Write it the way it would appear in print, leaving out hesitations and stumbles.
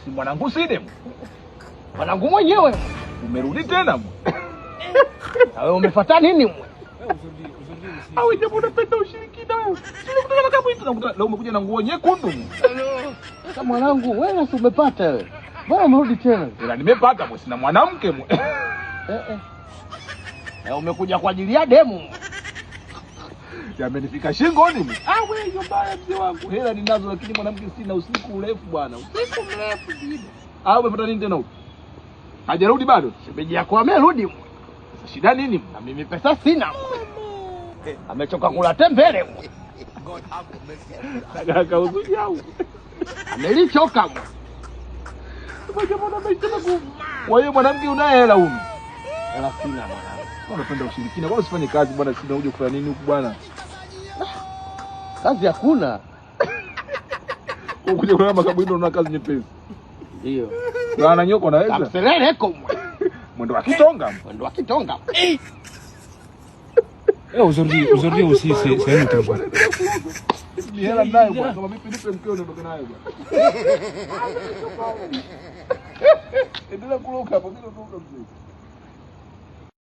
Si mwanangu Side. Mwanangu mwenyewe. Umerudi tena mwe. Na wewe umefuata nini mwe? Awe jamaa unapenda ushirikina wewe. Sio kutoka kama hivi tunakuta leo umekuja na nguo nyekundu. Sasa mwanangu wewe si umepata wewe. Mbona umerudi tena? Ila nimepata mwe sina mwanamke mwe. Na umekuja kwa ajili ya demu. Yamenifika shingoni mwe. Wewe hiyo mbaya mzee wangu. Hela ninazo lakini mwanamke sina usiku mrefu bwana. Usiku mrefu bibi. Umepata nini tena huko? Hajarudi bado? Shemeji yako amerudi mwe. Sasa shida nini? Na mimi pesa sina. Amechoka kula tembele mwe. Kaka uzuri au? Amelichoka mwe. Kwa hiyo mwanamke unaye hela huko? Hela sina mwanangu. Unapenda ushirikina. Kwa usifanye kazi bwana, sina uje kufanya nini huko bwana? Kazi hakuna. Ukuje kwa makaburi una kazi nyepesi. Ndio. Bwana nyoko unaweza? Kamseleleko mwe. Mwendo wa kitonga. Mwendo wa kitonga. Aujourd'hui aussi c'est un autre bwana. Ni hela nayo bwana, kama vipi nipe mkeo niondoke nayo bwana. Endelea kuloka hapo, bila kuloka mzee.